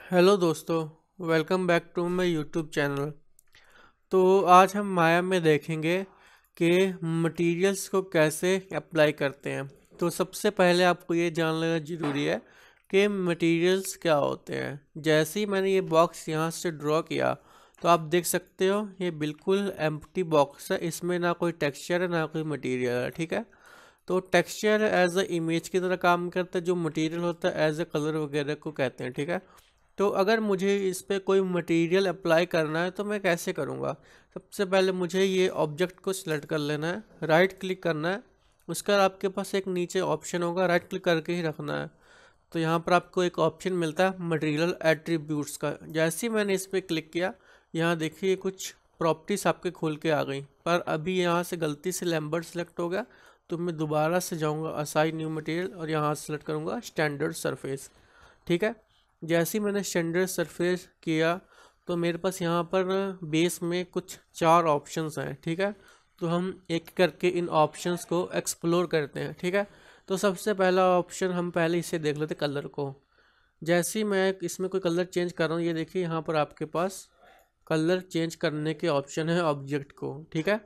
Hello दोस्तों, welcome back to my YouTube channel. तो आज हम माया में देखेंगे कि मटेरियल्स को कैसे अप्लाई करते हैं। तो सबसे पहले आपको ये जान लेना ज़रूरी है कि मटेरियल्स क्या होते हैं। जैसे ही मैंने ये बॉक्स यहाँ से ड्रॉ किया तो आप देख सकते हो ये बिल्कुल एम्प्टी बॉक्स है, इसमें ना कोई टेक्सचर है ना कोई मटेरियल है। ठीक है, तो टेक्सचर एज अ इमेज की तरह काम करता है, जो मटेरियल होता है एज अ कलर वगैरह को कहते हैं। ठीक है, तो अगर मुझे इस पे कोई मटेरियल अप्लाई करना है तो मैं कैसे करूँगा। सबसे पहले मुझे ये ऑब्जेक्ट को सिलेक्ट कर लेना है, राइट क्लिक करना है। उसके बाद आपके पास एक नीचे ऑप्शन होगा, राइट क्लिक करके ही रखना है। तो यहाँ पर आपको एक ऑप्शन मिलता है मटेरियल एट्रीब्यूट्स का। जैसे ही मैंने इस पर क्लिक किया, यहाँ देखिए कुछ प्रॉपर्टीज आपके खुल के आ गई, पर अभी यहाँ से गलती से लैम्बर्ट सेलेक्ट हो गया। तो मैं दोबारा से जाऊँगा असाइन न्यू मटेरियल और यहाँ सेलेक्ट करूँगा स्टैंडर्ड सरफेस। ठीक है, जैसे ही मैंने स्टैंडर्ड सरफेस किया तो मेरे पास यहाँ पर बेस में कुछ 4 ऑप्शंस हैं। ठीक है, तो हम एक करके इन ऑप्शंस को एक्सप्लोर करते हैं। ठीक है, तो सबसे पहला ऑप्शन हम पहले इसे देख लेते कलर को। जैसे ही मैं इसमें कोई कलर चेंज कर रहा हूँ, ये देखिए यहाँ पर आपके पास कलर चेंज करने के ऑप्शन है ऑब्जेक्ट को। ठीक है,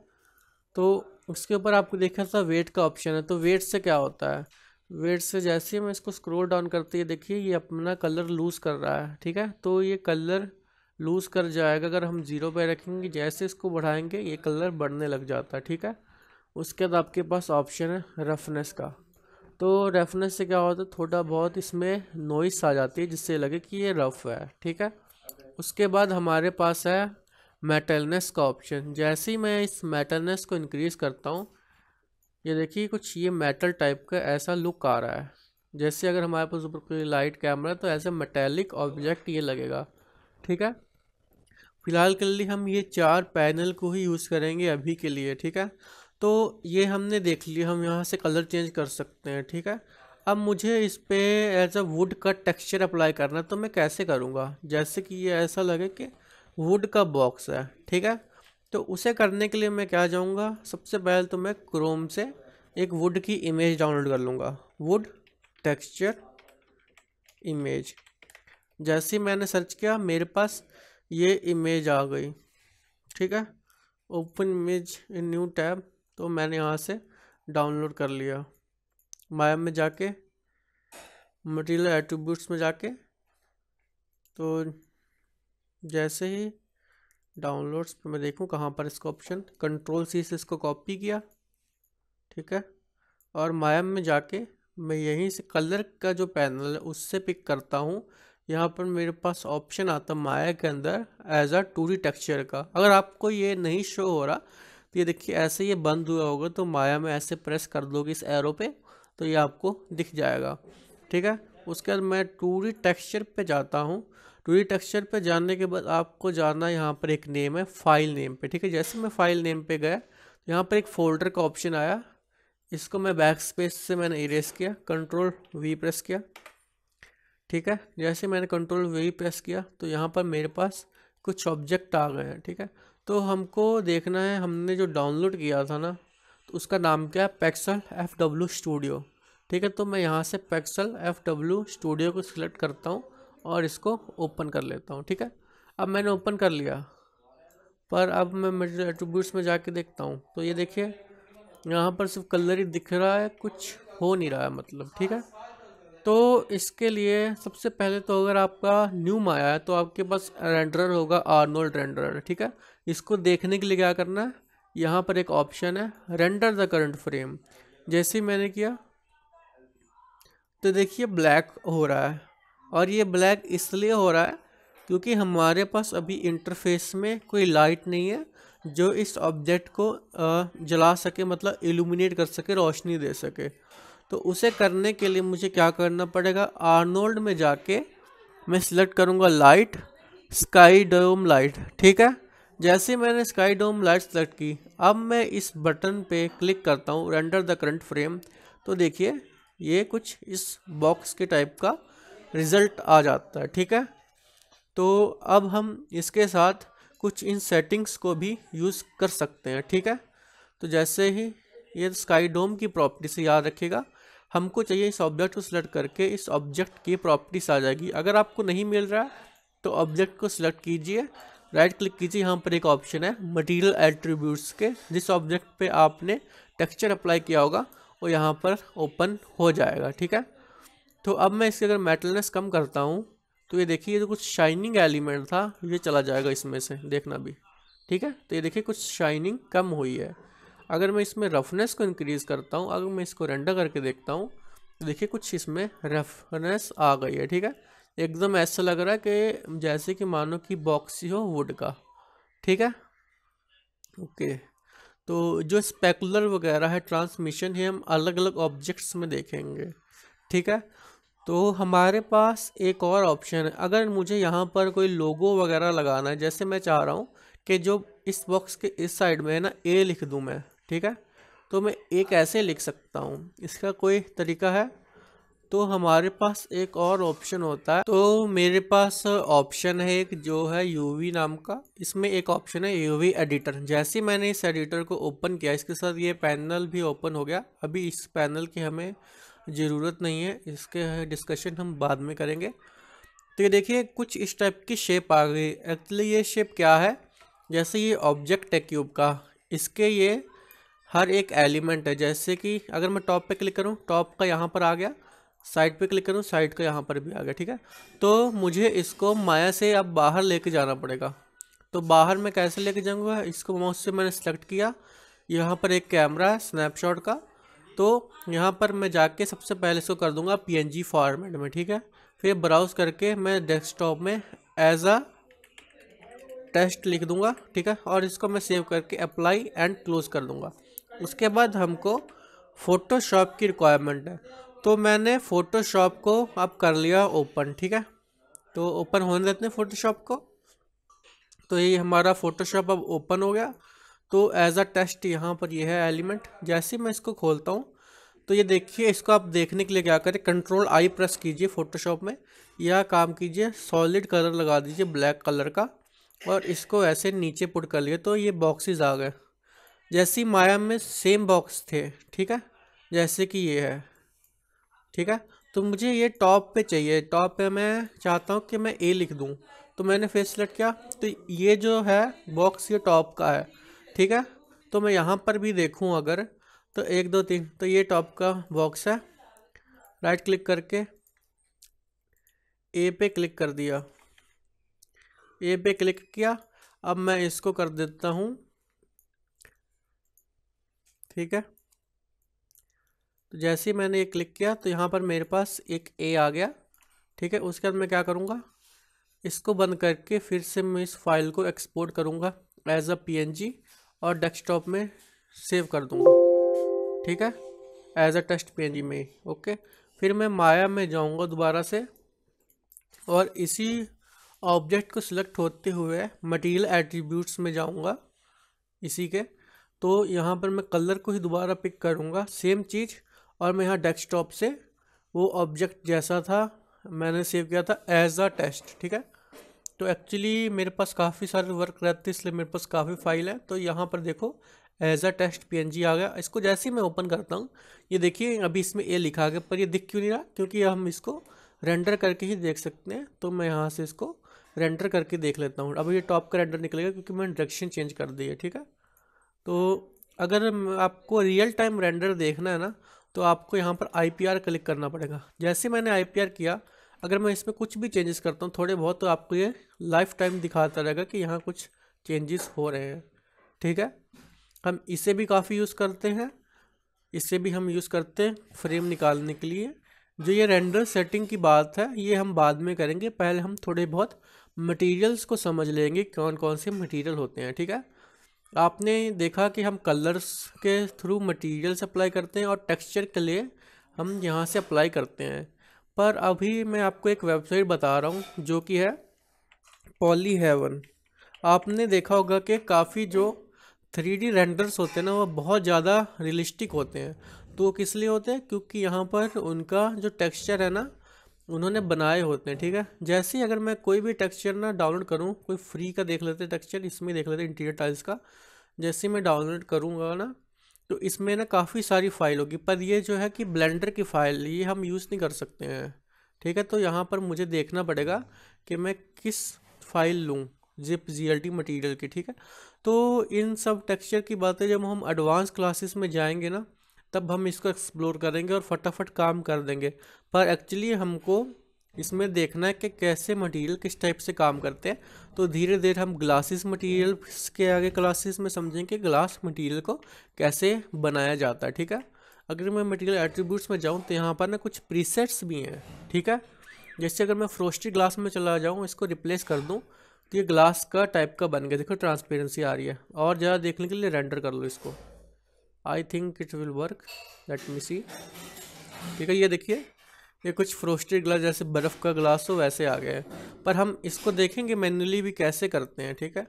तो उसके ऊपर आपको देखा था वेट का ऑप्शन है। तो वेट से क्या होता है, वेट से जैसे ही मैं इसको स्क्रॉल डाउन करते ही देखिए ये अपना कलर लूज़ कर रहा है। ठीक है, तो ये कलर लूज़ कर जाएगा अगर हम 0 पे रखेंगे। जैसे इसको बढ़ाएंगे ये कलर बढ़ने लग जाता है। ठीक है, उसके बाद आपके पास ऑप्शन है रफनेस का। तो रफनेस से क्या होता है, थोड़ा बहुत इसमें नॉइस आ जाती है जिससे लगे कि ये रफ है। ठीक है, उसके बाद हमारे पास है मेटलनेस का ऑप्शन। जैसे ही मैं इस मेटलनेस को इंक्रीज़ करता हूँ, ये देखिए कुछ ये मेटल टाइप का ऐसा लुक आ रहा है। जैसे अगर हमारे पास ऊपर कोई लाइट कैमरा तो ऐसे मेटेलिक ऑब्जेक्ट ये लगेगा। ठीक है, फिलहाल के लिए हम ये 4 पैनल को ही यूज़ करेंगे अभी के लिए। ठीक है, तो ये हमने देख लिया, हम यहाँ से कलर चेंज कर सकते हैं। ठीक है, अब मुझे इस पे एज अ वुड का टेक्सचर अप्लाई करना है, तो मैं कैसे करूँगा। जैसे कि ये ऐसा लगे कि वुड का बॉक्स है। ठीक है, तो उसे करने के लिए मैं क्या जाऊँगा, सबसे पहले तो मैं क्रोम से एक वुड की इमेज डाउनलोड कर लूँगा, वुड टेक्सचर इमेज। जैसे ही मैंने सर्च किया मेरे पास ये इमेज आ गई। ठीक है, open image in new tab, तो मैंने यहाँ से डाउनलोड कर लिया। माया में जाके मटेरियल एट्रीब्यूट्स में जाके, तो जैसे ही डाउनलोड्स पे मैं देखूँ कहाँ पर इसका ऑप्शन, कंट्रोल सी से इसको कॉपी किया। ठीक है, और माया में जाके मैं यहीं से कलर का जो पैनल है उससे पिक करता हूँ। यहाँ पर मेरे पास ऑप्शन आता है माया के अंदर एज अ 2D टेक्सचर का। अगर आपको ये नहीं शो हो रहा तो ये देखिए ऐसे ये बंद हुआ होगा, तो माया में ऐसे प्रेस कर दोगे इस एरो पे तो ये आपको दिख जाएगा। ठीक है, उसके बाद मैं 2D टेक्सचर पे जाता हूँ। 2D टेक्सचर पे जाने के बाद आपको जाना यहाँ पर एक नेम है फाइल नेम पे। ठीक है, जैसे मैं फाइल नेम पे गया, यहाँ पर एक फोल्डर का ऑप्शन आया, इसको मैं बैक स्पेस से मैंने इरेज किया, कंट्रोल वी प्रेस किया। ठीक है, जैसे मैंने कंट्रोल वी प्रेस किया तो यहाँ पर मेरे पास कुछ ऑब्जेक्ट आ गए हैं। ठीक है, तो हमको देखना है हमने जो डाउनलोड किया था ना, तो उसका नाम क्या है, पेक्सल FW स्टूडियो। ठीक है, तो मैं यहाँ से पेक्सल FW स्टूडियो को सिलेक्ट करता हूँ और इसको ओपन कर लेता हूँ। ठीक है, अब मैंने ओपन कर लिया, पर अब मैं मेरे एट्रीब्यूट्स में जाके देखता हूँ तो ये देखिए यहाँ पर सिर्फ कलर ही दिख रहा है, कुछ हो नहीं रहा है मतलब। ठीक है, तो इसके लिए सबसे पहले तो अगर आपका न्यू माया है तो आपके पास रेंडरर होगा, आर्नोल्ड रेंडरर। ठीक है, इसको देखने के लिए क्या करना है, यहाँ पर एक ऑप्शन है रेंडर द करंट फ्रेम। जैसे ही मैंने किया तो देखिए ब्लैक हो रहा है, और ये ब्लैक इसलिए हो रहा है क्योंकि हमारे पास अभी इंटरफेस में कोई लाइट नहीं है जो इस ऑब्जेक्ट को जला सके, मतलब इल्यूमिनेट कर सके, रोशनी दे सके। तो उसे करने के लिए मुझे क्या करना पड़ेगा, आर्नोल्ड में जाके मैं सिलेक्ट करूँगा लाइट, स्काई डोम लाइट। ठीक है, जैसे मैंने स्काई डोम लाइट सेलेक्ट की, अब मैं इस बटन पे क्लिक करता हूँ रेंडर द करंट फ्रेम, तो देखिए ये कुछ इस बॉक्स के टाइप का रिजल्ट आ जाता है। ठीक है, तो अब हम इसके साथ कुछ इन सेटिंग्स को भी यूज़ कर सकते हैं। ठीक है, तो जैसे ही ये स्काई डोम की प्रॉपर्टी से याद रखिएगा, हमको चाहिए इस ऑब्जेक्ट को सिलेक्ट करके इस ऑब्जेक्ट की प्रॉपर्टीज आ जाएगी। अगर आपको नहीं मिल रहा है तो ऑब्जेक्ट को सिलेक्ट कीजिए, राइट क्लिक कीजिए, यहाँ पर एक ऑप्शन है मटेरियल एट्रीब्यूट्स के, जिस ऑब्जेक्ट पे आपने टेक्सचर अप्लाई किया होगा वो यहाँ पर ओपन हो जाएगा। ठीक है, तो अब मैं इसकी अगर मेटलनेस कम करता हूँ तो ये देखिए, जो कुछ शाइनिंग एलिमेंट था ये चला जाएगा इसमें से, देखना भी। ठीक है, तो ये देखिए कुछ शाइनिंग कम हुई है। अगर मैं इसमें रफनेस को इंक्रीज़ करता हूँ, अगर मैं इसको रेंडर करके देखता हूँ तो देखिए कुछ इसमें रफनेस आ गई है। ठीक है, एकदम ऐसा लग रहा है कि जैसे कि मानो कि बॉक्स ही हो वुड का। ठीक है, ओके। तो जो स्पेकुलर वगैरह है, ट्रांसमिशन है, हम अलग अलग ऑब्जेक्ट्स में देखेंगे। ठीक है, तो हमारे पास एक और ऑप्शन है, अगर मुझे यहाँ पर कोई लोगो वगैरह लगाना है, जैसे मैं चाह रहा हूँ कि जो इस बॉक्स के इस साइड में है ना, ए लिख दूँ मैं। ठीक है, तो मैं ए कैसे लिख सकता हूँ, इसका कोई तरीका है? तो हमारे पास एक और ऑप्शन होता है। तो मेरे पास ऑप्शन है एक, जो है यूवी नाम का। इसमें एक ऑप्शन है यूवी एडिटर। जैसे ही मैंने इस एडिटर को ओपन किया, इसके साथ ये पैनल भी ओपन हो गया। अभी इस पैनल की हमें ज़रूरत नहीं है, इसके डिस्कशन हम बाद में करेंगे। तो ये देखिए कुछ इस टाइप की शेप आ गई। एक्चुअली ये शेप क्या है, जैसे ये ऑब्जेक्ट है क्यूब का, इसके ये हर एक एलिमेंट है। जैसे कि अगर मैं टॉप पे क्लिक करूँ, टॉप का यहाँ पर आ गया, साइड पे क्लिक करूँ, साइड का यहाँ पर भी आ गया। ठीक है, तो मुझे इसको माया से अब बाहर लेके जाना पड़ेगा। तो बाहर मैं कैसे लेके जाऊँगा, इसको माउस से मैंने सेलेक्ट किया, यहाँ पर एक कैमरा है स्नैपशॉट का, तो यहाँ पर मैं जाके सबसे पहले इसको कर दूंगा PNG फॉर्मेट में। ठीक है, फिर ब्राउज़ करके मैं डेस्कटॉप में एज अ टेस्ट लिख दूंगा। ठीक है, और इसको मैं सेव करके अप्लाई एंड क्लोज कर दूंगा। उसके बाद हमको फ़ोटोशॉप की रिक्वायरमेंट है, तो मैंने फ़ोटोशॉप को अब कर लिया ओपन। ठीक है, तो ओपन होने देते हैं फ़ोटोशॉप को। तो ये हमारा फ़ोटोशॉप अब ओपन हो गया। तो एज अ टेस्ट यहाँ पर ये है एलिमेंट। जैसे ही मैं इसको खोलता हूँ तो ये देखिए, इसको आप देखने के लिए क्या करें, Ctrl+I प्रेस कीजिए फ़ोटोशॉप में, या काम कीजिए सॉलिड कलर लगा दीजिए ब्लैक कलर का, और इसको ऐसे नीचे पुट कर लिए तो ये बॉक्सेस आ गए। जैसे ही माया में सेम बॉक्स थे। ठीक है, जैसे कि ये है। ठीक है, तो मुझे ये टॉप पे चाहिए, टॉप पे मैं चाहता हूँ कि मैं ए लिख दूँ। तो मैंने फेस सेलेक्ट किया, तो ये जो है बॉक्स ये टॉप का है। ठीक है, तो मैं यहाँ पर भी देखूँ अगर, तो 1 2 3, तो ये टॉप का बॉक्स है। राइट क्लिक करके ए पे क्लिक कर दिया, ए पे क्लिक किया। अब मैं इसको कर देता हूँ। ठीक है, तो जैसे ही मैंने ये क्लिक किया तो यहाँ पर मेरे पास एक ए आ गया। ठीक है, उसके बाद मैं क्या करूँगा, इसको बंद करके फिर से मैं इस फाइल को एक्सपोर्ट करूँगा एज अ PNG और डेस्कटॉप में सेव कर दूँगा। ठीक है, एज अ टेस्ट PNG में। ओके, फिर मैं माया में जाऊँगा दोबारा से, और इसी ऑब्जेक्ट को सिलेक्ट होते हुए मटेरियल एट्रीब्यूट्स में जाऊँगा इसी के। तो यहाँ पर मैं कलर को ही दोबारा पिक करूँगा, सेम चीज़, और मैं यहाँ डेस्कटॉप से वो ऑब्जेक्ट जैसा था मैंने सेव किया था एज अ टेस्ट। ठीक है, तो एक्चुअली मेरे पास काफ़ी सारे वर्क रहते हैं, इसलिए मेरे पास काफ़ी फाइल है। तो यहाँ पर देखो एज अ टेस्ट PNG आ गया। इसको जैसे ही मैं ओपन करता हूँ, ये देखिए अभी इसमें ए लिखा गया, पर ये दिख क्यों नहीं रहा, क्योंकि हम इसको रेंडर करके ही देख सकते हैं। तो मैं यहाँ से इसको रेंडर करके देख लेता हूँ। अब ये टॉप का रेंडर निकलेगा क्योंकि मैंने डायरेक्शन चेंज कर दी है। ठीक है, तो अगर आपको रियल टाइम रेंडर देखना है ना, तो आपको यहाँ पर IPR क्लिक करना पड़ेगा। जैसे मैंने IPR किया, अगर मैं इसमें कुछ भी चेंजेस करता हूँ थोड़े बहुत, तो आपको ये लाइफ टाइम दिखाता रहेगा कि यहाँ कुछ चेंजेस हो रहे हैं। ठीक है, हम इसे भी काफ़ी यूज़ करते हैं, इसे भी हम यूज़ करते हैं फ्रेम निकालने के लिए। जो ये रेंडर सेटिंग की बात है ये हम बाद में करेंगे, पहले हम थोड़े बहुत मटेरियल्स को समझ लेंगे कौन कौन से मटेरियल होते हैं। ठीक है, आपने देखा कि हम कलर्स के थ्रू मटेरियल्स अप्लाई करते हैं और टेक्सचर के लिए हम यहाँ से अप्लाई करते हैं। पर अभी मैं आपको एक वेबसाइट बता रहा हूँ जो कि है पॉलीहेवन। आपने देखा होगा कि काफ़ी जो 3D रेंडर्स होते हैं ना, वो बहुत ज़्यादा रियलिस्टिक होते हैं। तो किस लिए होते हैं, क्योंकि यहाँ पर उनका जो टेक्सचर है ना, उन्होंने बनाए होते हैं। ठीक है, जैसे ही अगर मैं कोई भी टेक्सचर ना डाउनलोड करूँ, कोई फ्री का देख लेते हैं टेक्सचर, इसमें देख लेते हैं इंटीरियर टाइल्स का। जैसे मैं डाउनलोड करूँगा ना, तो इसमें ना काफ़ी सारी फाइल होगी, पर ये जो है कि ब्लेंडर की फ़ाइल, ये हम यूज़ नहीं कर सकते हैं। ठीक है, तो यहाँ पर मुझे देखना पड़ेगा कि मैं किस फाइल लूँ जिप GLT मटेरियल की, ठीक है। तो इन सब टेक्सचर की बातें जब हम एडवांस क्लासेस में जाएंगे ना, तब हम इसको एक्सप्लोर करेंगे और फटाफट काम कर देंगे। पर एक्चुअली हमको इसमें देखना है कि कैसे मटेरियल किस टाइप से काम करते हैं। तो धीरे धीरे हम ग्लासेस मटेरियल के आगे क्लासेस में समझेंगे कि ग्लास मटेरियल को कैसे बनाया जाता है, ठीक है। अगर मैं मटेरियल एट्रीब्यूट्स में जाऊँ तो यहाँ पर ना कुछ प्रीसेट्स भी हैं, ठीक है। जैसे अगर मैं फ्रोस्टेड ग्लास में चला जाऊँ, इसको रिप्लेस कर दूँ, तो ये ग्लास का टाइप का बन गया। देखो ट्रांसपेरेंसी आ रही है। और ज़्यादा देखने के लिए रेंडर कर लो इसको। I think it will work, let me see. ठीक है, ये देखिए ये कुछ फ्रोस्टेड ग्लास जैसे बर्फ़ का ग्लास हो वैसे आ गया है। पर हम इसको देखेंगे मैन्युअली भी कैसे करते हैं, ठीक है।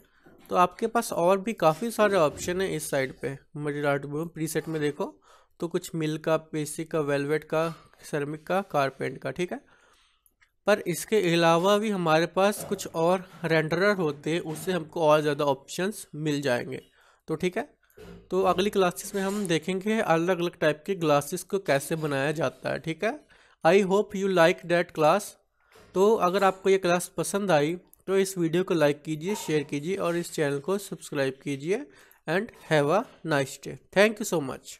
तो आपके पास और भी काफ़ी सारे ऑप्शन है इस साइड पे मटेरियल प्रीसेट में। देखो तो कुछ मिल का, बेसिक का, वेलवेट का, सेरेमिक का, कारपेंट का, ठीक है। पर इसके अलावा भी हमारे पास कुछ और रेंडरर होते हैं, उससे हमको और ज़्यादा ऑप्शंस मिल जाएंगे। तो ठीक है, तो अगली क्लासेस में हम देखेंगे अलग अलग टाइप के ग्लासेस को कैसे बनाया जाता है, ठीक है। I hope you like that class. तो अगर आपको ये क्लास पसंद आई तो इस वीडियो को लाइक कीजिए, शेयर कीजिए और इस चैनल को सब्सक्राइब कीजिए। And have a nice day. Thank you so much.